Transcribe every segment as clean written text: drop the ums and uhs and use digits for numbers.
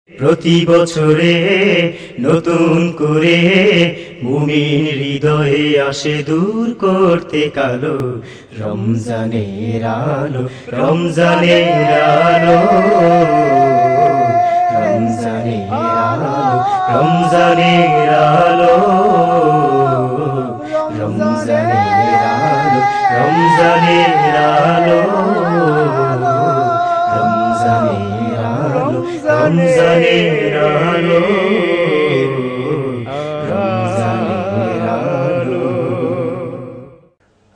প্রতি বছরে নতুন করে মুমিন হৃদয়ে আসে দূর করতে কালো রমজানের আলো, রমজানের আলো, রমজানের আলো, রমজানের আলো, রমজানের আলো, রমজানের আলো, রমজানের আলো, রমজানের আলো, রমজানের আলো।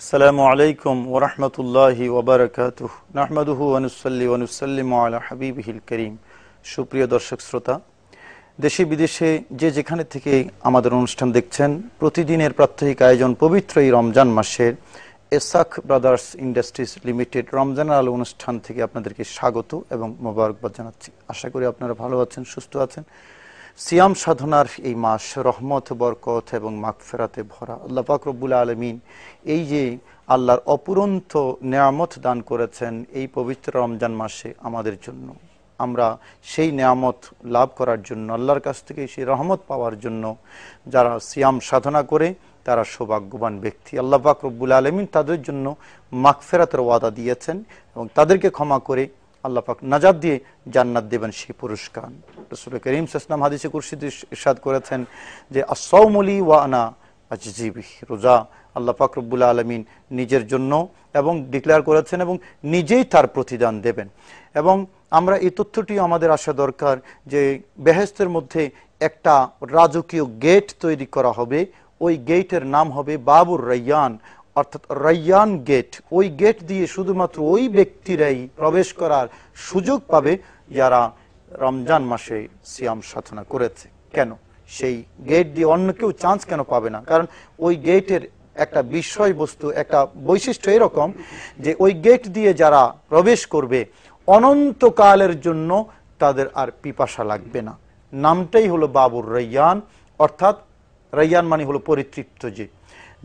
আসসালামু আলাইকুম ওয়া রাহমাতুল্লাহি ওয়া বারাকাতুহু। নাহমাদুহু ওয়া নুসাল্লি ওয়া নুসাল্লিমু আলা হাবিবিহিল কারীম। সুপ্রিয় দর্শক শ্রোতা, দেশে বিদেশে যে যেখানে থেকে আমাদের অনুষ্ঠান দেখছেন, প্রতিদিনের প্রাত্যহিক আয়োজন পবিত্র এই রমজান মাসের এসাক ব্রাদার্স ইন্ডাস্ট্রিজ লিমিটেড রমজানের আলো অনুষ্ঠান থেকে আপনাদেরকে স্বাগত এবং মোবারকবাদ জানাচ্ছি। আশা করি আপনারা ভালো আছেন, সুস্থ আছেন। সিয়াম সাধনার এই মাস রহমত, বরকত এবং মাগফিরাতে ভরা। আল্লাহ পাক রব্বুল আলামিন এই যে আল্লাহর অপুরন্ত নেয়ামত দান করেছেন এই পবিত্র রমজান মাসে আমাদের জন্য, আমরা সেই নেয়ামত লাভ করার জন্য, আল্লাহর কাছ থেকে সেই রহমত পাওয়ার জন্য যারা সিয়াম সাধনা করে তারা সৌভাগ্যবান ব্যক্তি। আল্লাহ পাক রব্বুল আলামিন তাদের জন্য মাগফিরাতের ওয়াদা দিয়েছেন এবং তাদেরকে ক্ষমা করে আল্লাহ পাক নাজাত দিয়ে জান্নাত দেবেন সেই পুরস্কার। রাসূল করিম সাল্লাল্লাহু আলাইহি ওয়াসাল্লাম হাদিসে কুরসিতে ইরশাদ করেছেন যে আস-সাওমু লি ওয়া আনা আজজি বিহি, রোজা আল্লাহ পাক রব্বুল আলামিন নিজের জন্য এবং ডিক্লেয়ার করেছেন এবং নিজেই তার প্রতিদান দেবেন। এবং আমরা এই তথ্যটি আমাদের আসা দরকার যে বেহেশতের মধ্যে একটা রাজকীয় গেট তৈরি করা হবে, ওই গেটের নাম হবে বাবুর রায়্যান, অর্থাৎ রায়্যান গেট। ওই গেট দিয়ে শুধুমাত্র ওই ব্যক্তিরাই প্রবেশ করার সুযোগ পাবে যারা রমজান মাসে সিয়াম সাধনা করেছে। কেন সেই গেট দিয়ে অন্য কেউ চান্স কেন পাবে না? কারণ ওই গেটের একটা বিষয়বস্তু, একটা বৈশিষ্ট্য এরকম যে ওই গেট দিয়ে যারা প্রবেশ করবে অনন্তকালের জন্য তাদের আর পিপাসা লাগবে না। নামটাই হলো বাবুর রায়্যান, অর্থাৎ রায়্যান মানে হলো পরিতৃপ্ত,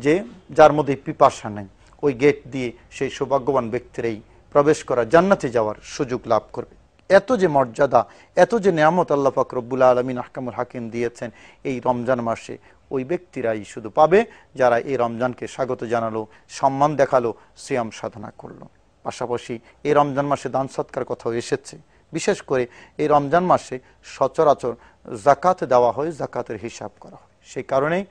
যে যার মধ্যে পিপাসা নেই। ওই গেট দিয়ে সেই সৌভাগ্যবান ব্যক্তিরাই প্রবেশ করা, জান্নাতে যাওয়ার সুযোগ লাভ করবে। এত যে মর্যাদা, এত যে নিয়ামত আল্লাহ পাক রব্বুল আলামিন আহকামুল হাকিম দিয়েছেন এই রমজান মাসে, ওই ব্যক্তিরাই শুধু পাবে যারা এই রমজানকে স্বাগত জানালো, সম্মান দেখালো, সিয়াম সাধনা করলো। পাশাপাশি এই রমজান মাসে দান সৎকার কথাও এসেছে। বিশেষ করে এই রমজান মাসে সচরাচর জাকাত দেওয়া হয়, জাকাতের হিসাব করা হয়। সেই কারণেই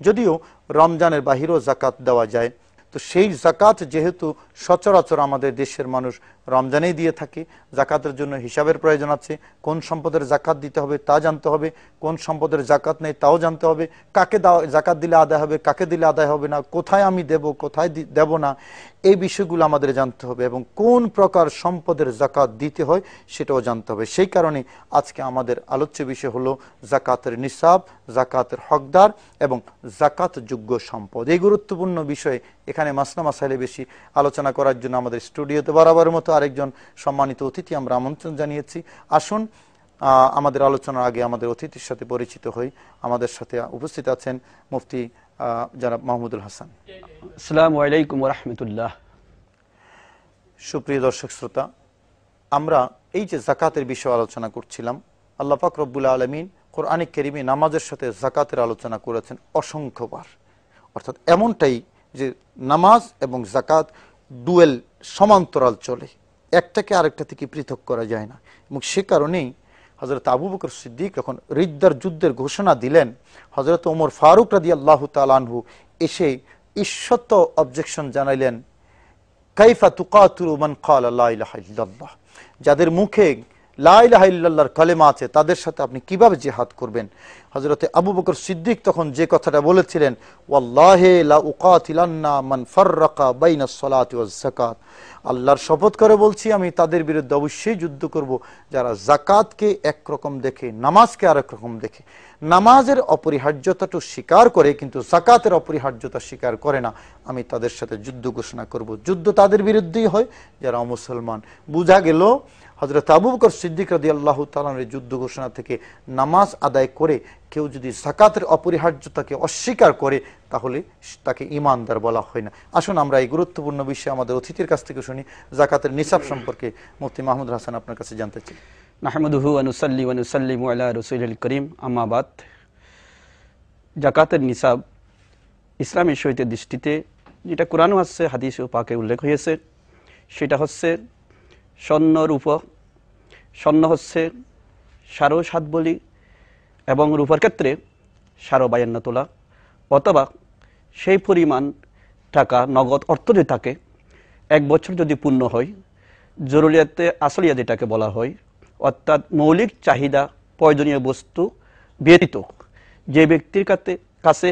যদিও রমজানের বাহিরেও জাকাত দেওয়া যায়, তো সেই জাকাত যেহেতু সচরাচর আমাদের দেশের মানুষ রমজানেই দিয়ে থাকে, জাকাতের জন্য হিসাবের প্রয়োজন আছে। কোন সম্পদের জাকাত দিতে হবে তা জানতে হবে, কোন সম্পদের জাকাত নেই তাও জানতে হবে, কাকে জাকাত দিলে আদায় হবে, কাকে দিলে আদায় হবে না, কোথায় আমি দেব, কোথায় দেব না, এই বিষয়গুলো আমাদের জানতে হবে এবং কোন প্রকার সম্পদের জাকাত দিতে হয় সেটাও জানতে হবে। সেই কারণে আজকে আমাদের আলোচ্য বিষয় হলো জাকাতের নিসাব, জাকাতের হকদার এবং জাকাত যোগ্য সম্পদ। এই গুরুত্বপূর্ণ বিষয়ে এখানে মাসনা মাসাইলে বেশি আলোচনা করার জন্য আমাদের স্টুডিওতে বরাবরের মতো আরেকজন সম্মানিত অতিথি আমরা আমন্ত্রণ জানিয়েছি। আসুন আমাদের আলোচনার আগে আমাদের অতিথির সাথে পরিচিত হই। আমাদের সাথে উপস্থিত আছেন মুফতি জনাব মাহমুদুল হাসান। আসসালামু আলাইকুম ওয়া রাহমাতুল্লাহ। সুপ্রিয় দর্শক শ্রোতা, আমরা এই যে জাকাতের বিষয়ে আলোচনা করছিলাম, আল্লাহ পাক রব্বুল আলামিন কোরআনে কারীমে নামাজের সাথে জাকাতের আলোচনা করেছেন অসংখ্যবার। অর্থাৎ এমনটাই যে নামাজ এবং জাকাত ডুয়েল, সমান্তরাল চলে, একটাকে আরেকটা থেকে পৃথক করা যায় না। এবং সে কারণেই হযরত আবু বকর সিদ্দিক যখন রিদ্দার যুদ্ধের ঘোষণা দিলেন, হযরত ওমর ফারুক রাদিয়াল্লাহু তাআলা আনহু এসে ঈষৎ অবজেকশন জানাইলেন, কাইফা তুকাতিলু মান ক্বালা লা ইলাহা ইল্লাল্লাহ, যাদের মুখে লা ইলাহা ইল্লাল্লাহর কালেমা আছে তাদের সাথে আপনি কিভাবে জিহাদ করবেন? হযরতে আবু বকর সিদ্দিক তখন যে কথাটা বলেছিলেন, ওয়াল্লাহি লা উকাতিলান্না মান ফাররাকা বাইনাস সালাতি ওয়াজ যাকাত, আল্লাহর শপথ করে বলছি আমি তাদের বিরুদ্ধে অবশ্যই যুদ্ধ করব যারা জাকাতকে একরকম দেখে, নামাজকে আরেক রকম দেখে, নামাজের অপরিহার্যতাটা স্বীকার করে কিন্তু জাকাতের অপরিহার্যতা স্বীকার করে না, আমি তাদের সাথে যুদ্ধ ঘোষণা করব। যুদ্ধ তাদের বিরুদ্ধেই হয় যারা অমুসলমান। বোঝা গেল হযরত আবু বকর সিদ্দিক রাদিয়াল্লাহু তাআলা এর যুদ্ধ ঘোষণা থেকে নামাজ আদায় করে কেউ যদি যাকাতের অপরিহার্যতাকে অস্বীকার করে তাহলে তাকে ঈমানদার বলা হয় না। আসুন আমরা এই গুরুত্বপূর্ণ বিষয়ে আমাদের অতিথির কাছ থেকে শুনি। যাকাতের নিসাব সম্পর্কে মুফতি মাহমুদুল হাসান আপনার কাছে জানতে চাই। নাহমাদুহু ওয়া নুসাল্লি ওয়া নুসাল্লিমু আলা রাসূলিল কারীম, আম্মা বাদ। যাকাতের নিসাব ইসলামী শরীয়তের দৃষ্টিতে যেটা কোরআন আছে, হাদিস ও পাকে উল্লেখ হয়েছে, সেটা হচ্ছে স্বর্ণ রূপ। স্বর্ণ হচ্ছে 7.5 বলি এবং রূপার ক্ষেত্রে 52 তোলা, অথবা সেই পরিমাণ টাকা নগদ অর্থ যদি থাকে, 1 বছর যদি পূর্ণ হয়, জরুরিয়াতে আসলিয়া যেটাকে বলা হয়, অর্থাৎ মৌলিক চাহিদা প্রয়োজনীয় বস্তু ব্যতীত যে ব্যক্তির কাছে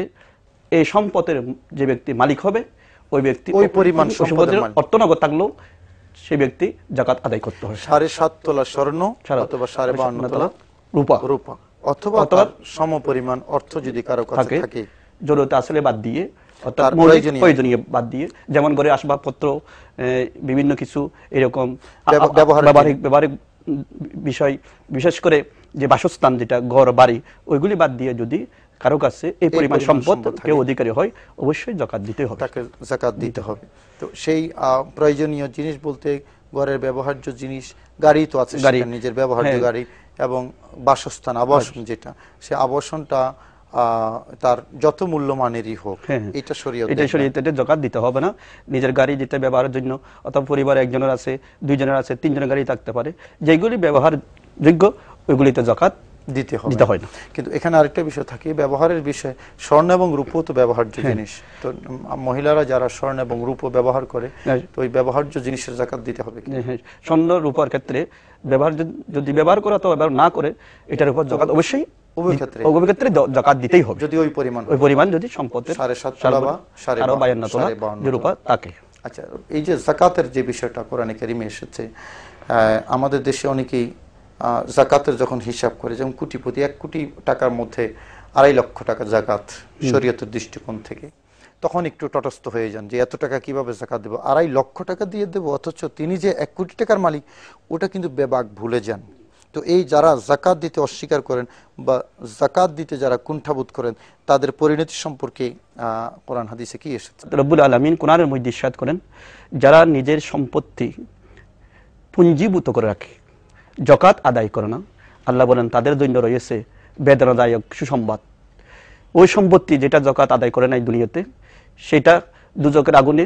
এই সম্পদের যে ব্যক্তি মালিক হবে, ওই ব্যক্তি ওই পরিমাণ সম্পদের অর্থ নগদ থাকলেও সেই ব্যক্তি যাকাত আদায় করতে হবে। 7.5 তোলা স্বর্ণ অথবা 52 তোলা রূপা অথবা তার সমপরিমাণ অর্থ যদি কারো কাছে থাকে, জরুরত আসলে বাদ দিয়ে, অর্থাৎ মৌলিক প্রয়োজনীয় বাদ দিয়ে, যেমন ঘরে আসবাবপত্র, বিভিন্ন কিছু এরকম ব্যবহারিক বিষয়, বিশেষ করে যে বাসস্থান, যেটা ঘর বাড়ি, ওইগুলি বাদ দিয়ে যদি কারো কাছে এই পরিমাণ সম্পদ কেউ অধিকারী হয়, অবশ্যই যাকাত দিতে হবে, তাকে যাকাত দিতে হবে। তো সেই প্রয়োজনীয় জিনিস বলতে ঘরের ব্যবহার্য জিনিস, গাড়ি তো আছে, নিজের ব্যবহার্য গাড়ি, এবং বাসস্থান, আবাসন, যেটা সে আবাসনটা তার যত মূল্যমানেরই হোক, এটা শরীয়তে যাকাত দিতে হবে না। নিজের গাড়ি যেটা ব্যবহারের জন্য, অথবা পরিবারে একজনের আছে, 2 জনের আছে, 3 জনের গাড়ি থাকতে পারে, যেগুলি ব্যবহার যোগ্য ওইগুলিতে যাকাত দিতে হয় না। কিন্তু এখানে আরেকটা বিষয় থাকে, ব্যবহারের বিষয়। স্বর্ণ এবং রূপো তো ব্যবহার্য জিনিস, তো মহিলারা যারা স্বর্ণ এবং রূপো ব্যবহার করে, তো ওই ব্যবহার্য জিনিসের যাকাত দিতে হবে। স্বর্ণ রূপার ক্ষেত্রে যদি ব্যবহার করা তো ব্যবহার না করে, এটার উপর যাকাত অবশ্যই উভয় ক্ষেত্রে যাকাত দিতেই হবে, যদি ওই পরিমাণ যদি সম্পদের 7.5 তোলা বা 52 তোলা যে রূপা থাকে। আচ্ছা, এই যে যাকাতের যে বিষয়টা কোরআনে কারিমে এসেছে, আমাদের দেশে অনেকেই যাকাতের যখন হিসাব করে, যেমন কোটিপতি 1 কোটি টাকার মধ্যে 2.5 লক্ষ টাকা যাকাত শরীয়তের দৃষ্টিকোণ থেকে, তখন একটু তটস্থ হয়ে যান যে এত টাকা কিভাবে যাকাত দেব, 2.5 লক্ষ টাকা দিয়ে দেব, অথচ তিনি যে 1 কোটি টাকার মালিক, ওটা কিন্তু বেবাক ভুলে যান। তো এই যারা যাকাত দিতে অস্বীকার করেন বা যাকাত দিতে যারা কুণ্ঠাবোধ করেন, তাদের পরিণতি সম্পর্কে কোরআন হাদিসে কি এসেছে? রব্বুল আলামিন কোরআনের মধ্যে ইরশাদ করেন, যারা নিজের সম্পত্তি পুঞ্জীভূত করে রাখে, যাকাত আদায় করে না, আল্লাহ বলেন তাদের জন্য রয়েছে বেদনাদায়ক সুসংবাদ। ওই সম্পত্তি যেটা যাকাত আদায় করে নাই দুনিয়াতে, সেটা দুজকের আগুনে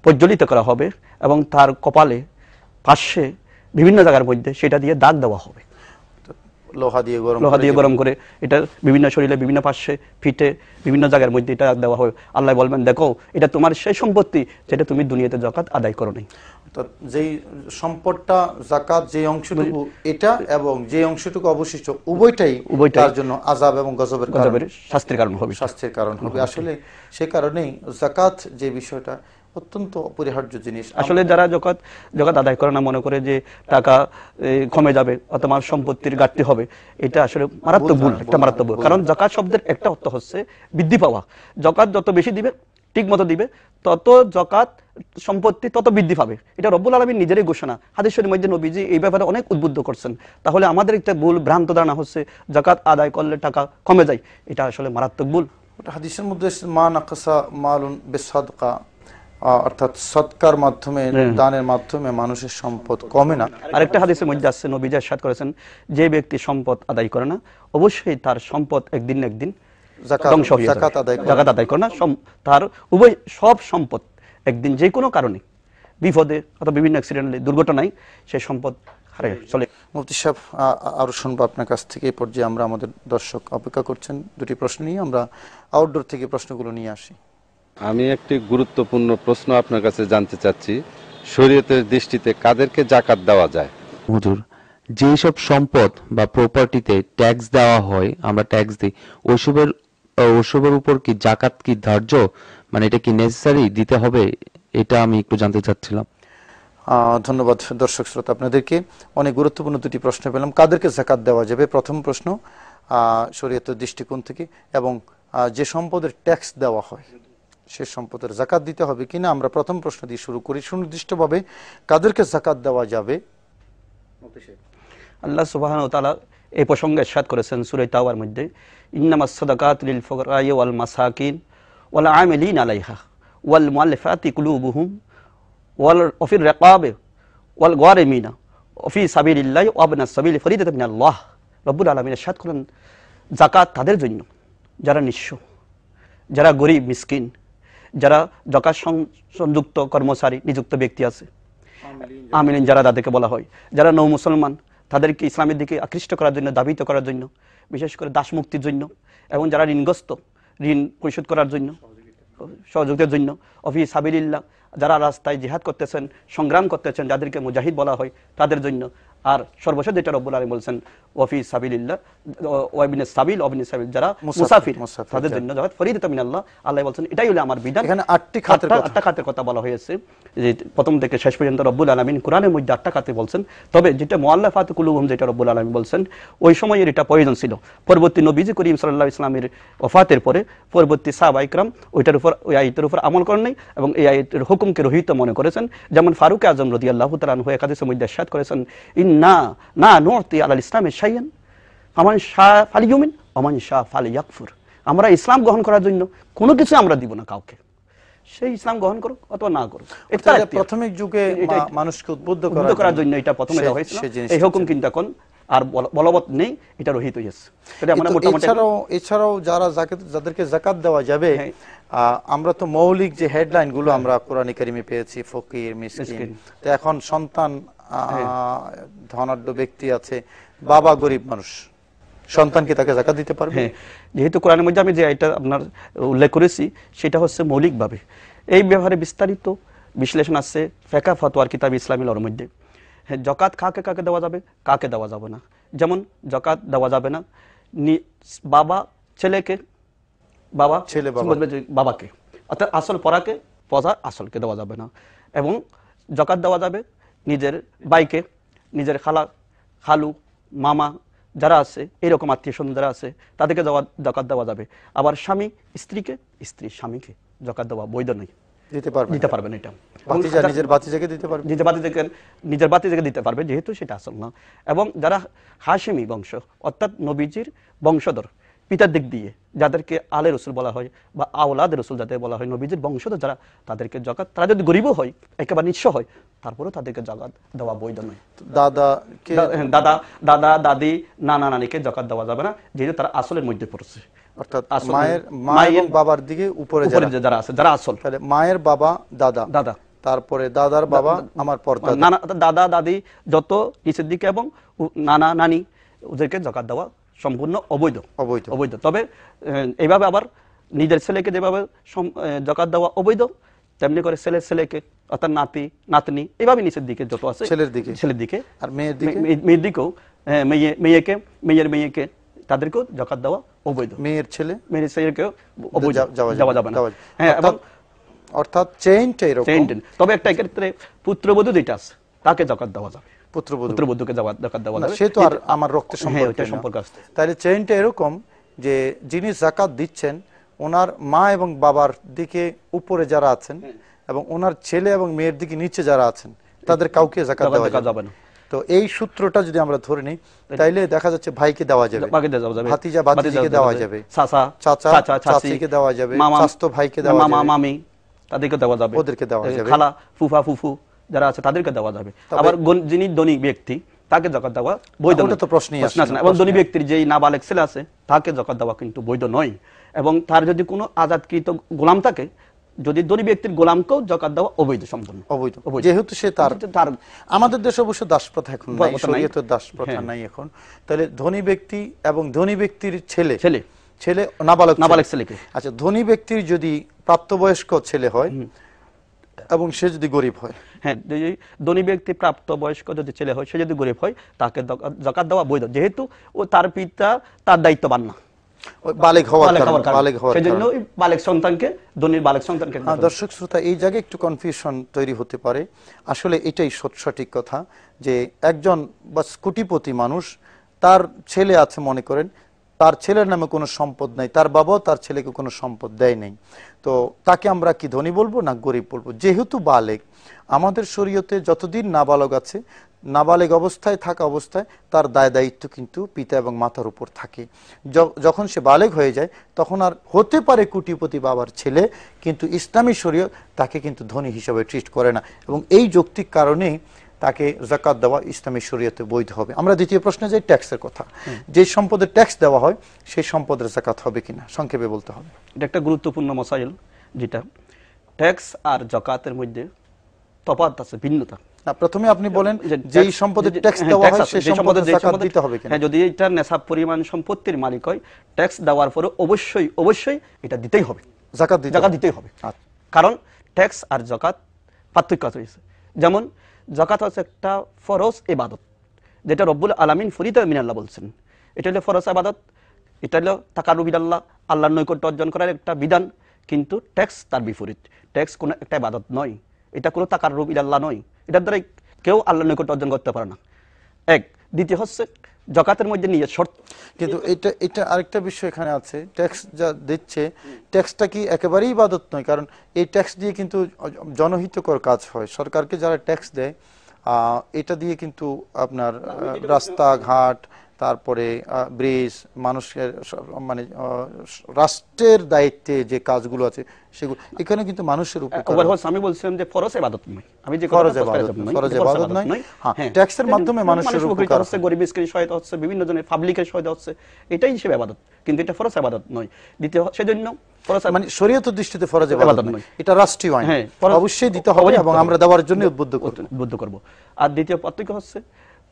প্রজ্বলিত করা হবে এবং তার কপালে, পাশে, বিভিন্ন জায়গার মধ্যে সেটা দিয়ে দাগ দেওয়া হবে, লোহা দিয়ে গরম করে। এটা বিভিন্ন শরীরে, বিভিন্ন পাশে, পিঠে, বিভিন্ন জায়গার মধ্যে এটা দাগ দেওয়া হবে। আল্লাহ বলবেন, দেখো এটা তোমার সেই সম্পত্তি যেটা তুমি দুনিয়াতে যাকাত আদায় করো নাই। যেই সম্পদটা যাকাত যে অংশটুকু এটা এবং যে অংশটুকু অবশিষ্ট, উভয়টাই তার জন্য আযাব এবং গজবের শাস্তির কারণ হবে। আসলে সে কারণেই যাকাত যে বিষয়টা অত্যন্ত অপরিহার্য জিনিস। আসলে যারা যাকাত আদায় করে না, মনে করে যে টাকা কমে যাবে অথবা সম্পত্তির ঘাটতি হবে, এটা আসলে মারাত্মক ভুল। কারণ যাকাত শব্দের একটা অর্থ হচ্ছে বৃদ্ধি পাওয়া। যাকাত যত বেশি দিবে, ঠিক মতো দিবে, তত যাকাত সম্পত্তি তত বৃদ্ধি পাবে। এটা রব্বুল আলামিন নিজেরই ঘোষণা। হাদিস শরীফের মধ্যে নবীজি এই ব্যাপারে অনেক উদ্বুদ্ধ করছেন। তাহলে আমাদের একটা ভুল ভ্রান্ত ধারণা হচ্ছে যাকাত আদায় করলে টাকা কমে যায়, এটা আসলে মারাত্মক ভুল। হাদিসের মধ্যে মা নাকাসা মালুন বিসাদকা, অর্থাৎ সদকার মাধ্যমে, দানের মাধ্যমে মানুষের সম্পদ কমে না। আরেকটা হাদিসের মধ্যে আছে, নবীজি ইরশাদ করেছেন, যে ব্যক্তি সম্পদ আদায় করে না, অবশ্যই তার সম্পদ একদিন না একদিন ধ্বংস হয়ে যাবে। যাকাত আদায় করে না, তার সব সম্পদ একদিন যে কোনো কারণে, বিপদে অথবা বিভিন্ন অ্যাক্সিডেন্টে, দুর্ঘটনায় সে সম্পদ হারিয়ে চলে। মুফতি সাহেব, আরো শুনবো আপনার কাছ থেকে। এই পর্যায়ে আমরা, আমাদের দর্শক অপেক্ষা করছেন, 2টি প্রশ্ন নিয়ে আমরা আউটডোর থেকে প্রশ্নগুলো নিয়ে আসি। আমি একটি গুরুত্বপূর্ণ প্রশ্ন আপনার কাছে জানতে চাচ্ছি, শরীয়তের দৃষ্টিতে কাদেরকে যাকাত দেওয়া যায়? হুজুর, যেসব সম্পদ বা প্রপার্টিতে ট্যাক্স দেওয়া হয়, আমরা ট্যাক্স দিই, ওসবের উপর কি যাকাত কি ধার্য, মানে এটা কি নেসেসারি দিতে হবে, এটা আমি একটু জানতে চাচ্ছিলাম। ধন্যবাদ দর্শক শ্রোতা আপনাদেরকে। অনেক গুরুত্বপূর্ণ 2টি প্রশ্ন পেলাম। কাদেরকে যাকাত দেওয়া যাবে, প্রথম প্রশ্ন শরীয়তের দৃষ্টিকোণ থেকে, এবং যে সম্পদের ট্যাক্স দেওয়া হয় সে সম্পদের যাকাত দিতে হবে কিনা, আমরা প্রথম প্রশ্ন দিয়ে শুরু করি। সুনির্দিষ্টভাবে কাদেরকে যাকাত দেওয়া যাবে? আল্লাহ সুবহানাহু ওয়া তাআলা এই প্রসঙ্গে ইরশাদ করেছেন সূরা তাওবার মধ্যে, ইন্নামাস সাদাকাতু লিল ফুকারা'i ওয়াল মাসাকিন ওয়াল আমিলিনা আলাইহা ওয়াল মুআল্লাফাতি কুলুবুহুম ওয়াল ফির রিকাবি ওয়াল গারিমিনা ফি সাবিলিল্লাহ ওয়া ইবনাস সাবিল ফরিদাতাম মিনাল্লাহ। রব্বুল আলামিন ইরশাদ করেন যাকাত তাদের জন্য যারা নিঃস্ব, যারা গরিব মিসকিন, যারা যাকাত সংযুক্ত কর্মচারী নিযুক্ত ব্যক্তি আছে, আমিলিন যারা তাদেরকে বলা হয়, যারা নৌ মুসলমান তাদেরকে ইসলামের দিকে আকৃষ্ট করার জন্য, দাবিত করার জন্য, বিশেষ করে দাস মুক্তির জন্য, এবং যারা ঋণগ্রস্ত ঋণ পরিশোধ করার জন্য, সহযোগিতার জন্য, অফি সাবিলিল্লাহ যারা রাস্তায় জিহাদ করতেছেন, সংগ্রাম করতেছেন, যাদেরকে মুজাহিদ বলা হয় তাদের জন্য। আর সর্বশেষ যেটা রব্বুল আলামিন বলছেন ওয়াফি সাবিলিল্লাহ ওয়াবিনাস সাবিল ওয়াবিনাস সাবিল যারা মুসাফির তাদের জন্য যাকাত ফরিদাতাম মিনাল্লাহ। আল্লাহ বলছেন এটাই হলো আমার বিধান। এখানে 8টি খাতের কথা বলা হয়েছে, যে প্রথম থেকে শেষ পর্যন্ত রব্বুল আলামিন কোরআনের মধ্যে 8টা খাতে বলছেন। তবে যেটা মুআল্লাফাত কুলুবুহুম যেটা রব্বুল আলামিন বলছেন ওই সময়ের এটা প্রয়োজন ছিল। পরবর্তী নবীজি করিম সাল্লাল্লাহু আলাইহি ওয়াসাল্লামের ওফাতের পরে পরবর্তী সাহাবায়ে কিরাম ওইটার উপর ওই আয়াতের উপর আমল করেন নাই এবং এই আয়াতের হুকুমকে রহিত মনে করেছেন। যেমন ফারুক আযম রাদিয়াল্লাহু তাআলা আনহু হাদিসের মধ্যে ইরশাদ করেছেন ইন্না না নুতি আলাল ইসলামে শাইয়ান আমান শাহ ফালিয়ুমিন ওমান শাহ ফালিয়াকফুর। আমরা ইসলাম গ্রহণ করার জন্য কোনো কিছু আমরা দিব না কাউকে, সেই ইসলাম গ্রহণ করুক অথবা না করুক। এটা প্রাথমিক যুগে মানুষকে উদ্বুদ্ধ করার জন্য এটা প্রথমে দেওয়া হয়েছিল। এই হুকুম কিন্তু এখন আর বলবৎ নেই, এটা রহিত হয়েছে। এছাড়াও যাদেরকে যাকাত দেওয়া যাবে, আমরা তো মৌলিক যে হেডলাইন গুলো আমরা কোরআনে কারিমে পেয়েছি, ফকির, মিসকিন। তো এখন সন্তান ধনাঢ্য ব্যক্তি আছে, বাবা গরিব মানুষ, সন্তানকে তাকে যাকাত দিতে পারবে? হ্যাঁ, যেহেতু কোরআনের মধ্যে আমি যে এটা আপনার উল্লেখ করেছি সেটা হচ্ছে মৌলিকভাবে। এই ব্যাপারে বিস্তারিত বিশ্লেষণ আছে ফিকহ ফাতোয়ার কিতাব ইসলামিল ওর মধ্যে। হ্যাঁ, যাকাত কাকে কাকে দেওয়া যাবে, কাকে দেওয়া যাবে না। যেমন যাকাত দেওয়া যাবে না বাবা ছেলেকে, বাবা ছেলে বাবাকে, অর্থাৎ আসল পরাকে পজা আসলকে দেওয়া যাবে না। এবং যাকাত দেওয়া যাবে নিজের ভাইকে, নিজের খালা, খালু, মামা যারা আছে, এরকম আত্মীয় স্বজন যারা আছে তাদেরকে যাকাত দেওয়া যাবে। আবার স্বামী স্ত্রীকে, স্ত্রী স্বামীকে যাকাত দেওয়া বৈধ নয়, দিতে পারবেন। এটা নিজের বাতিজাকে দিতে পারবে, যেহেতু সেটা আসল না। এবং যারা হাশিমি বংশ অর্থাৎ নবীজির বংশধর পিতার দিক দিয়ে, যাদেরকে আলে রসুল বলা হয় বা আওলাদ রসুল যাদের বলা হয়, নবীজির বংশধর যারা, তাদেরকে যাকাত, তারা যদি গরিবও হয়, একেবারে নিঃস্ব হয়, তারপরেও তাদেরকে যাকাত দেওয়া বৈধ নয়। দাদা দাদি নানা নানিকে যাকাত দেওয়া যাবে না, যেহেতু তারা আসলের মধ্যে পড়ছে। অর্থাৎ মা এবং বাবার দিকে উপরে যারা আছে, যারা আসল, তাহলে মায়ের বাবা দাদা, তারপরে দাদার বাবা আমার পরদাদা, নানা দাদা দাদি যত নিচের দিকে, এবং নানা নানি ওদেরকে যাকাত দেওয়া সম্পূর্ণ অবৈধ। তবে এইভাবে আবার নিজের ছেলেকে যেভাবে যাকাত দেওয়া অবৈধ, তেমনি করে ছেলেকে অর্থাৎ নাতি নাতনি এইভাবে নিচের দিকে যত আছে ছেলের দিকে আর মেয়ের দিকেও মেয়েকে তাদেরকেও যাকাত দেওয়া অবৈধ। মেয়ের ছেলেকেও অবৈধ, যাওয়া যাবে না। হ্যাঁ, এবং অর্থাৎ চেইনটা এরকম। তবে একটা ক্ষেত্রে পুত্রবধূ যেটা আছে তাকে যাকাত দেওয়া যাবে, পুত্রবধূকে যাকাত দেওয়া যাবে, সে তো আর আমার রক্তের সম্পর্ক আছে। তাহলে চেইনটা এরকম যে যিনি যাকাত দিচ্ছেন ওনার মা এবং বাবার দিকে উপরে যারা আছেন এবং ওনার ছেলে এবং মেয়ের দিকে নিচে যারা আছেন তাদের কাউকে যাকাত দেওয়া যাবে না। তো এই সূত্রটা যদি আমরা ধরে নিই তাইলে দেখা যাচ্ছে ভাইকে দেওয়া যাবে, ভাতিজা ভাতিজিকে দেওয়া যাবে, চাচা চাচিকে দেওয়া যাবে, চাচাতো ভাইকে দেওয়া যাবে, মামা মামি তাদেরকে দেওয়া যাবে, ওদেরকে দেওয়া যাবে, খালা ফুফা ফুফু যারা আছে তাদেরকে দেওয়া যাবে। আবার যিনি ধনী ব্যক্তি তাকে যাকাত দেওয়া বৈধ নয়, তো প্রশ্নই আসে না। এবং ধনী ব্যক্তির যেই নাবালেগ ছেলে আছে তাকে যাকাত দেওয়া কিন্তু বৈধ নয়। এবং তার যদি কোনো আজাদকৃত গোলাম থাকে, যদি ধনী ব্যক্তির গোলামকেও যাকাত দেওয়া অবৈধ, সম্পূর্ণ অবৈধ, যেহেতু সে তার। আমাদের দেশে অবশ্য দাস প্রথা এখন নাই, শরীয়তের দাস প্রথা নাই এখন। তাহলে ধনী ব্যক্তি এবং ধনী ব্যক্তির ছেলে নাবালক ছেলেকে, আচ্ছা ধনী ব্যক্তির যদি প্রাপ্তবয়স্ক ছেলে হয় এবং সে যদি গরিব হয়, হ্যাঁ, ধনী ব্যক্তি প্রাপ্তবয়স্ক যদি ছেলে হয়, সে যদি গরিব হয়, তাকে যাকাত দেওয়া বৈধ, যেহেতু ও তার পিতা তার দায়িত্ববান না, দর্শক শ্রোতা এই জায়গায় একটু কনফিউশন তৈরি হতে পারে। আসলে এটাই সঠিক কথা যে একজন কোটিপতি মানুষ, তার ছেলে আছে, মনে করেন তার ছেলের নামে কোনো সম্পদ নাই, তার বাবাও তার ছেলেকে কোনো সম্পদ দেয় নাই, তো তাকে আমরা কি ধনী বলবো না গরিব বলবো? যেহেতু বালেগ, আমাদের শরীয়তে যতদিন নাবালক আছে, নাবালেগ অবস্থায় থাকা অবস্থায় তার দায় দায়িত্ব কিন্তু পিতা এবং মাতার উপর থাকে। যখন সে বালেগ হয়ে যায় তখন আর হতে পারে কোটিপতি বাবার ছেলে, কিন্তু ইসলামী শরীয়ত তাকে কিন্তু ধনী হিসাবে ট্রিট করে না। এবং এই যৌক্তিক কারণে তাকে যাকাত দেওয়া ইসলামী শরীয়তে বৈধ হবে। আমরা দ্বিতীয় প্রশ্নে যাই, ট্যাক্সের কথা। যে সম্পদের ট্যাক্স দেওয়া হয় সেই সম্পদের যাকাত হবে কিনা সংক্ষেপে বলতে হবে। এটা একটা গুরুত্বপূর্ণ মাসাইল, যেটা ট্যাক্স আর যাকাতের মধ্যে তফাৎ আছে, ভিন্নতা। প্রথমে আপনি বলেন যেই সম্পদের ট্যাক্স দেওয়া হয় সেই সম্পদের যাকাত দিতে হবে কিনা। হ্যাঁ, যদি এটা নেশাব পরিমাণ সম্পত্তির মালিক হয়, ট্যাক্স দেওয়ার পরে অবশ্যই অবশ্যই এটা দিতেই হবে, যাকাত দিতেই হবে। কারণ ট্যাক্স আর যাকাত পার্থক্য রয়েছে। যেমন যাকাত হচ্ছে একটা ফরজ ইবাদত, যেটা রব্বুল আলামিন ফরিদা মিনাল্লাহ বলছেন। এটা হলো ফরজ ইবাদত, এটা হলো তাকাররুব ইলাল্লাহ, আল্লাহর নৈকট্য অর্জন করার একটা বিধান। কিন্তু ট্যাক্স তার বিপরীত। ট্যাক্স কোনো একটা ইবাদত নয়, এটা কোনো তাকাররুব ইলাল্লাহ নয়, এটার দ্বারা কেউ আল্লাহর নৈকট্য অর্জন করতে পারে না। এক। দ্বিতীয় হচ্ছে যাকাতের মধ্যে নিয়ে শর্ত। কিন্তু এটা আরেকটা বিষয় এখানে আছে, ট্যাক্স যা দিচ্ছে ট্যাক্সটা কি একেবারেই ইবাদত নয়? কারণ এই ট্যাক্স দিয়ে কিন্তু জনহিতকর কাজ হয়। সরকারকে যারা ট্যাক্স দেয় এটা দিয়ে কিন্তু আপনার রাস্তাঘাট, তারপরে ব্রিজ, মানুষের মানে রাষ্ট্রের দায়িত্বে যে কাজগুলো আছে সেগুলো, এখানে কিন্তু মানুষের উপকার। আমি বলছিলাম যে ফরজ ইবাদত নয়, আমি যে ফরজ ইবাদত নয়, হ্যাঁ, ট্যাক্সের মাধ্যমে মানুষের উপকার হচ্ছে, গরিব মিসকিনের সহায়তা হচ্ছে, বিভিন্ন জনের পাবলিকের সহায়তা হচ্ছে, এটাই হিসেবে ইবাদত। কিন্তু এটা ফরজ ইবাদত নয়। দ্বিতীয়, সেজন্য মানে শরীয়তের দৃষ্টিতে ফরজ ইবাদত নয়, এটা রাষ্ট্রীয় আইন, অবশ্যই দিতে হবে এবং আমরা দেওয়ার জন্য উদ্বুদ্ধ করব। আর দ্বিতীয় পার্থক্য হচ্ছে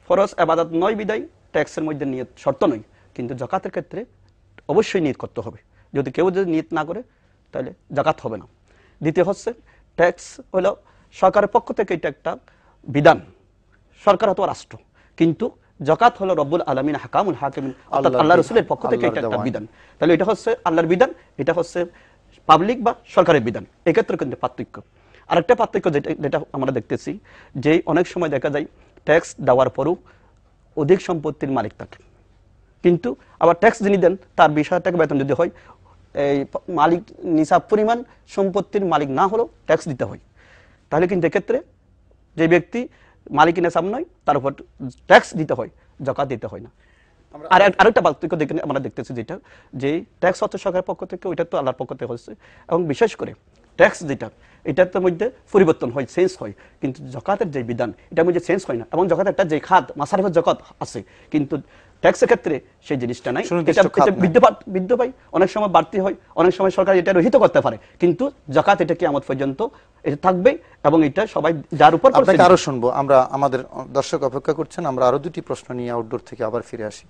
ফরজ ইবাদত নয় বিদায় ট্যাক্সের মধ্যে নিয়ত শর্ত নয়, কিন্তু যাকাতের ক্ষেত্রে অবশ্যই নিয়ত করতে হবে। যদি কেউ যদি নিয়ত না করে তাহলে যাকাত হবে না। দ্বিতীয় হচ্ছে ট্যাক্স হলো সরকারের পক্ষ থেকে এটা একটা বিধান, সরকার অথবা রাষ্ট্র, কিন্তু যাকাত হলো রব্বুল আলামিন হাকামুল হাকিমিন, অর্থাৎ আল্লাহ রাসূলের পক্ষ থেকে এটা একটা বিধান। তাহলে এটা হচ্ছে আল্লাহর বিধান, এটা হচ্ছে পাবলিক বা সরকারের বিধান, এক্ষেত্রে কিন্তু পার্থক্য। আরেকটা পার্থক্য যেটা আমরা দেখতেছি, যে অনেক সময় দেখা যায় ট্যাক্স দেওয়ার পরও অধিক সম্পত্তির মালিক থাকে, কিন্তু আবার ট্যাক্স যিনি দেন তার 20,000 টাকা বেতন যদি হয়, এই মালিক নিসাব পরিমাণ সম্পত্তির মালিক না হলেও ট্যাক্স দিতে হয়। তাহলে কিন্তু এক্ষেত্রে যে ব্যক্তি মালিক নিসাব নয় তার উপর ট্যাক্স দিতে হয়, যাকাত দিতে হয় না। আর আরেকটা পার্থক্য আমরা দেখতেছি, যেটা যে ট্যাক্স হচ্ছে সরকারের পক্ষ থেকে, ওইটা তো আল্লাহর পক্ষ থেকে হচ্ছে, এবং বিশেষ করে ট্যাক্স যেটা এটার মধ্যে পরিবর্তন হয়, চেঞ্জ হয়, কিন্তু যাকাতের যে বিধান এটার মধ্যে চেঞ্জ হয় না। এবং যাকাতের একটা যে খাত মাসারিফের যাকাত আছে, কিন্তু ট্যাক্সের ক্ষেত্রে সেই জিনিসটা নাই। বৃদ্ধ পাই, অনেক সময় বাড়তি হয়, অনেক সময় সরকার এটা রহিত করতে পারে, কিন্তু যাকাত এটা কিয়ামত পর্যন্ত এটা থাকবে এবং এটা সবাই যার উপর। আপনাকে আরো শুনবো, আমরা আমাদের দর্শক অপেক্ষা করছেন, আমরা আরো দুটি প্রশ্ন নিয়ে আউটডোর থেকে আবার ফিরে আসি।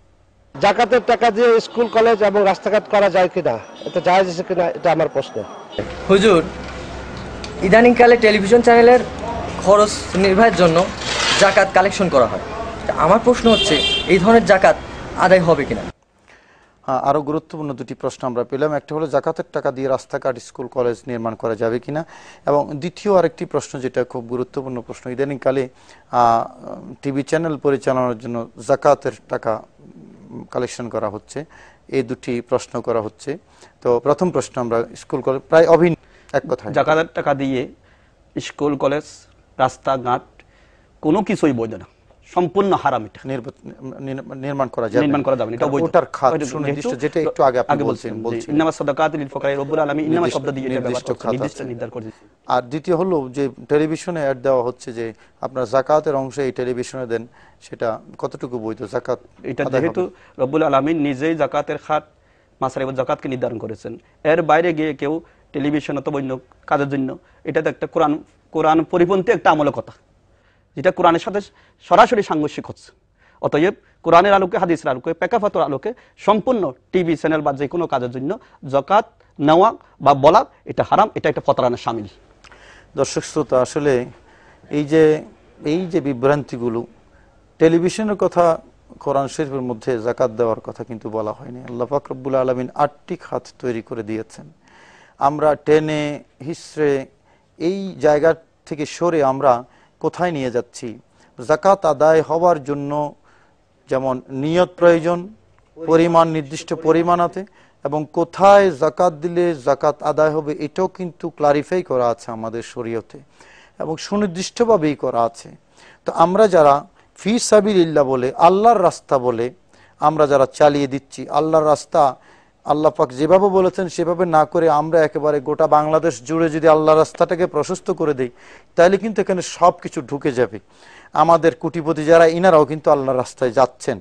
যাকাতের টাকা দিয়ে স্কুল কলেজ এবং রাস্তাঘাট করা যায় কিনা, এটা জায়েজ আছে কিনা, এটা আমার প্রশ্ন। হুজুর, ইদানিংকালে টেলিভিশন চ্যানেলের খরচ নির্বাহের জন্য যাকাত কালেকশন করা হয়। আমার প্রশ্ন হচ্ছে এই ধরনের যাকাত আদায় হবে কিনা। আরো গুরুত্বপূর্ণ দুটি প্রশ্ন আমরা পেলাম, একটা হলো যাকাতের টাকা দিয়ে রাস্তাঘাট, স্কুল কলেজ নির্মাণ করা যাবে কিনা, এবং দ্বিতীয় আরেকটি প্রশ্ন যেটা খুব গুরুত্বপূর্ণ প্রশ্ন, ইদানিংকালে টিভি চ্যানেল পরিচালনার জন্য যাকাতের টাকা কালেকশন করা হচ্ছে, এই দুটি প্রশ্ন করা হচ্ছে। তো প্রথম প্রশ্ন, আমরা স্কুল কলেজ প্রায় অভিন্ন, এক কথায় যাকাতের টাকা দিয়ে স্কুল কলেজ রাস্তাঘাট কোনো কিছুই বৈধ না, সম্পূর্ণ হারাম। এটা নির্মাণ করা যাবে না, এটা ওটার খাত সুনির্দিষ্ট, যেটা একটু আগে বলছেন ইন্নামাস সাদাকাতুল লিল ফুকারা, রব্বুল আলামিন ইন্নামা শব্দ দিয়ে এটা নির্দিষ্ট নির্ধারণ করেছে। আর দ্বিতীয় হলো যে টেলিভিশনে অ্যাড দেওয়া হচ্ছে যে আপনার যাকাতের অংশে এই টেলিভিশনে দেন, সেটা কতটুকু বৈধ? যাকাত এটা যেহেতু রব্বুল আলামিন নিজেই যাকাতের খাত মাসরিফুল যাকাতকে নির্ধারণ করেছেন, এর বাইরে গিয়ে কেউ টেলিভিশন অথবা অন্য কাজের জন্য, এটা তো একটা কোরআন পরিপন্থী একটা আমলকতা, যেটা কোরআনের সাথে সরাসরি সাংঘর্ষিক হচ্ছে। অতএব কোরআনের আলোকে, হাদিসের আলোকে, প্রেক্ষাপটের আলোকে সম্পূর্ণ টিভি চ্যানেল বা যে কোনো কাজের জন্য যাকাত নেওয়া বা বলা এটা হারাম, এটা একটা প্রতারণার শামিল। দর্শক শ্রোতা, আসলে এই যে বিভ্রান্তিগুলো, টেলিভিশনের কথা কোরআন শরীফের মধ্যে যাকাত দেওয়ার কথা কিন্তু বলা হয়নি। আল্লাহ পাক রব্বুল আলামিন 8টি খাত তৈরি করে দিয়েছেন। আমরা টেনে হিসড়ে এই জায়গা থেকে সরে আমরা কোথায় নিয়ে যাচ্ছি? যাকাত আদায় হওয়ার জন্য যেমন নিয়ত প্রয়োজন, পরিমাণ নির্দিষ্ট পরিমাণাতে, এবং কোথায় যাকাত দিলে যাকাত আদায় হবে এটাও কিন্তু ক্লারিফাই করা আছে আমাদের শরীয়তে, এবং সুনির্দিষ্টভাবেই করা আছে। তো আমরা যারা ফি সাবিলিল্লাহ বলে, আল্লাহর রাস্তা বলে আমরা যারা চালিয়ে দিচ্ছি, আল্লাহর রাস্তা আল্লাহ পাক যেভাবে বলেছেন সেভাবে না করে আমরা একেবারে গোটা বাংলাদেশ জুড়ে যদি আল্লাহ রাস্তাটাকে প্রশস্ত করে দেই, তাহলে কিন্তু এখানে সব কিছু ঢুকে যাবে। আমাদের কোটিপতি যারা, ইনারাও কিন্তু আল্লাহর রাস্তায় যাচ্ছেন।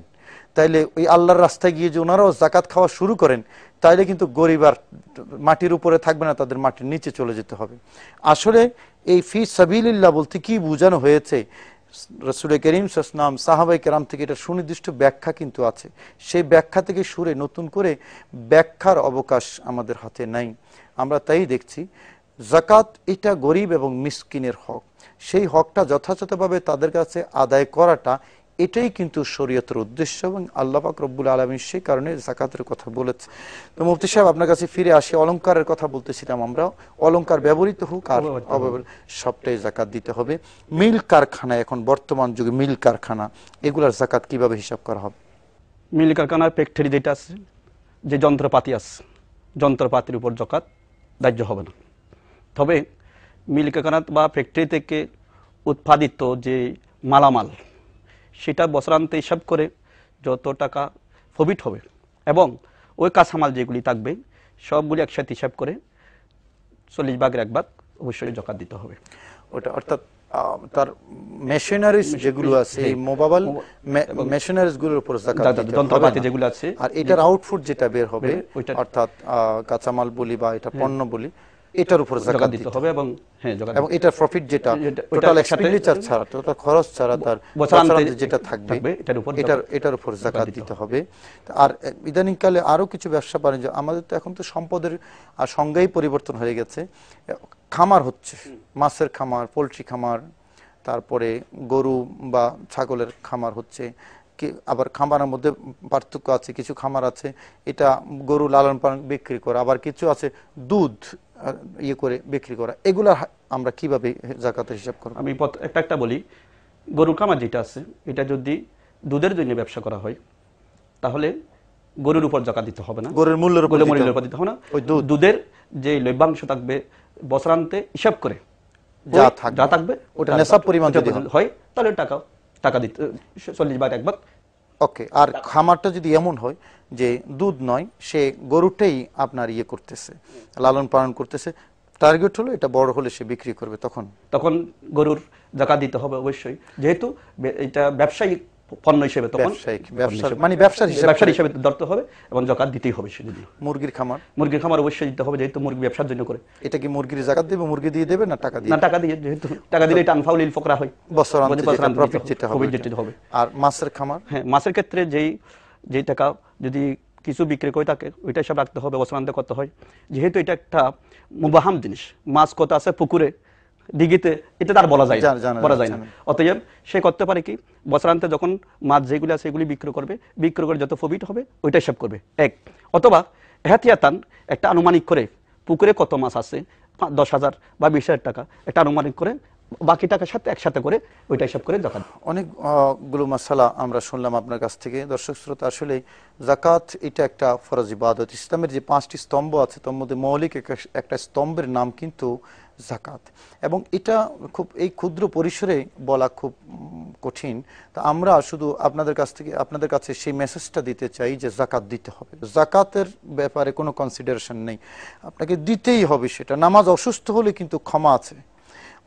তাইলে ওই আল্লাহর রাস্তায় গিয়ে যে ওনারাও জাকাত খাওয়া শুরু করেন, তাইলে কিন্তু গরিব আর মাটির উপরে থাকবে না, তাদের মাটির নিচে চলে যেতে হবে। আসলে এই ফি সাবিলিল্লাহ বলতে কি বোঝানো হয়েছে, রাসূল করিম সাল্লাল্লাহু আলাইহি ওয়াসাল্লাম, সাহাবায়ে কেরাম থেকে এটা সুনির্দিষ্ট ব্যাখ্যা কিন্তু আছে। সেই ব্যাখ্যা থেকে সুরে নতুন করে ব্যাখ্যার অবকাশ আমাদের হাতে নাই। আমরা তাই দেখছি যাকাত এটা গরিব এবং মিসকিনের হক, সেই হকটা যথাযথভাবে তাদের কাছে আদায় করাটা, এটাই কিন্তু শরীয়তের উদ্দেশ্য এবং আল্লাহ পাক রব্বুল আলামিন সেই কারণে যাকাতের কথা বলেছে। তো মুফতি সাহেব, আপনার কাছে ফিরে আসি। অলংকারের কথা বলতেছিলাম আমরা। অলংকার ব্যবহৃত হোক আর অব্যবহৃত, সবটাই যাকাত দিতে হবে। মিল কারখানা, এখন বর্তমান যুগে মিল কারখানা, এগুলার যাকাত কিভাবে হিসাব করা হবে? মিল কারখানার ফ্যাক্টরি যেটা আছে, যে যন্ত্রপাতি আছে, যন্ত্রপাতির উপর যাকাত ধার্য হবে না। তবে মিল কারখানা বা ফ্যাক্টরি থেকে উৎপাদিত যে মালামাল, সেটা বছরান্তে হিসাব করে যত টাকা প্রফিট হবে এবং ওই কাঁচামাল যেগুলি থাকবে সবগুলি একসাথে হিসাব করে 40 ভাগের 1 ভাগ অবশ্যই যাকাত দিতে হবে। ওটা অর্থাৎ তার মেশিনারিজ যেগুলো আছে, এই মোবাইল মেশিনারিজ গুলোর উপর যাকাত দিতে হবে, যন্ত্রপাতি যেগুলো আছে, আর এটার আউটপুট যেটা বের হবে, অর্থাৎ কাঁচামাল বলি বা এটা পণ্য বলি, এটার উপর যাকাত দিতে হবে। এবং এবং এটার প্রফিট যেটা টোটাল এক্সপেন্ডিচার ছাড়া, টোটাল খরচ ছাড়া তার বছরান্তে যেটা থাকবে, এটার উপর যাকাত দিতে হবে। আর ইদানিং কালে আরো কিছু ব্যবসা বাণিজ্য, আমাদের তো এখন তো সম্পদের সংজ্ঞাই পরিবর্তন হয়ে গেছে। খামার হচ্ছে, মাছের খামার, পোলট্রি খামার, তারপরে গরু বা ছাগলের খামার হচ্ছে। আবার খামারের মধ্যে পার্থক্য আছে, কিছু খামার আছে এটা গরু লালন পালন বিক্রি করা, আবার কিছু আছে দুধ ইয়ে করে বিক্রি করা। এগুলা আমরা কিভাবে যাকাতের হিসাব করব? আমি একটা বলি, গরুর খামার যেটা আছে, এটা যদি দুধের জন্য ব্যবসা করা হয়, তাহলে গরুর উপর যাকাত দিতে হবে না, গরুর মূল্যের উপর দিতে হবে না। ওই দুধের যে লভ্যাংশ থাকবে বছরান্তে হিসাব করে যা থাকবে, ওটা নেশাব পরিমাণ যদি হয় তাহলে টাকা দিতে 40 ভাগ 1 ভাগ। ওকে। আর খামারটা যদি এমন হয় যে দুধ নয়, সে গরুটাই আপনার ইয়ে করতেছে, লালন পালন করতেছে, টার্গেট হলো এটা বড় হলে সে বিক্রি করবে, তখন গরুর যাকাত দিতে হবে অবশ্যই, যেহেতু এটা ব্যবসায়িক পণ্য হিসেবে, তখন মানে ব্যবসার হিসেবে ধরতে হবে এবং যাকাত দিতেই হবে। সেজন্য মুরগির খামার অবশ্যই দিতে হবে, যেহেতু মুরগি ব্যবসার জন্য করে। এটা কি মুরগির যাকাত দেবে, মুরগি দিয়ে দেবে না টাকা দিয়ে? না, টাকা দিয়ে, যেহেতু টাকা দিলে এটা আনফাউলিল ফকরা হয়, বছরান্তে প্রফিট যেটা হবে। আর মাছের খামার, হ্যাঁ, মাছের ক্ষেত্রে যেই টাকা যদি কিছু বিক্রি করে থাকে, ওইটা হিসাব রাখতে হবে, বছরান্তে করতে হয়। যেহেতু এটা একটা মুবাহাম জিনিস, মাছ কত আছে পুকুরে, দিঘিতে, এটা তার বলা যায় না। অতএব সে করতে পারে কি, বছরান্তে যখন মাছ যেগুলি আছে এগুলি বিক্রি করে যত প্রফিট হবে ওইটা হিসাব করবে, এক। অথবা এহতিয়াতান একটা আনুমানিক করে, পুকুরে কত মাছ আছে, 10,000 বা 20,000 টাকা একটা আনুমানিক করে, বাকি টাকার সাথে একসাথে করে ওইটা হিসাব করে যাকাত। অনেকগুলো মাসালা আমরা শুনলাম আপনার কাছ থেকে। দর্শক শ্রোতা, আসলে যাকাত এটা একটা ফরজ ইবাদত। ইসলামের যে 5টি স্তম্ভ আছে তার মধ্যে মৌলিক একটা স্তম্ভের নাম কিন্তু যাকাত, এবং এটা খুব এই ক্ষুদ্র পরিসরে বলা খুব কঠিন। তা আমরা শুধু আপনাদের কাছে সেই মেসেজটা দিতে চাই যে যাকাত দিতে হবে। যাকাতের ব্যাপারে কোনো কনসিডারেশন নেই, আপনাকে দিতেই হবে। সেটা নামাজ অসুস্থ হলে কিন্তু ক্ষমা আছে,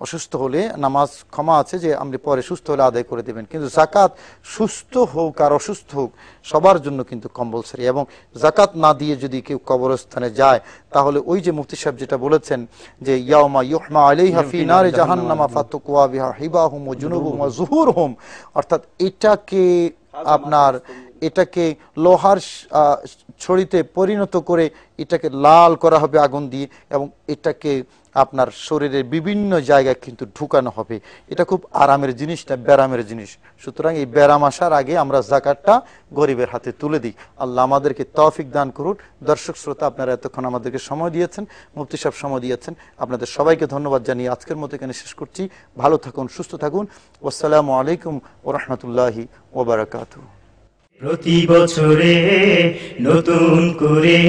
অসুস্থ হলে নামাজ ক্ষমা আছে যে আপনি পরে সুস্থ হলে আদায় করে দেবেন, কিন্তু যাকাত সুস্থ হোক আর অসুস্থ হোক সবার জন্য কিন্তু কম্পালসরি। এবং যাকাত না দিয়ে যদি কেউ কবরস্থানে যায়, তাহলে ওই যে মুফতি সাহেব যেটা বলেছেন যে ইয়াউমা ইউহমা আলাইহা ফি নারি জাহান্নামা ফাতুকওয়া বিহা হিবাহুম ওয়া জুনুবুহুম ওয়া যুহুরহুম, অর্থাৎ এটাকে লোহার ছড়িতে পরিণত করে এটাকে লাল করা হবে আগুন দিয়ে, এবং এটাকে আপনার শরীরের বিভিন্ন জায়গায় কিন্তু ঢুকানো হবে। এটা খুব আরামের জিনিস না, ব্যারামের জিনিস। সুতরাং এই ব্যারাম আসার আগে আমরা যাকাতটা গরিবের হাতে তুলে দিই। আল্লাহ আমাদেরকে তৌফিক দান করুন। দর্শক শ্রোতা, আপনারা এতক্ষণ আমাদেরকে সময় দিয়েছেন, মুফতি সাহেব সময় দিয়েছেন, আপনাদের সবাইকে ধন্যবাদ জানিয়ে আজকের মতো এখানে শেষ করছি। ভালো থাকুন, সুস্থ থাকুন। আসসালামু আলাইকুম ওয়া রাহমাতুল্লাহি ওয়া বারাকাতুহু। প্রতি বছরে নতুন করে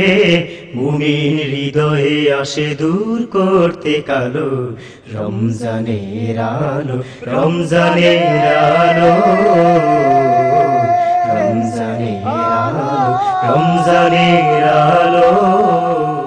মুমিন হৃদয়ে আসে দূর করতে কালো রমজানের আলো, রমজানের আলো। রমজানের আলো, রমজানের আলো।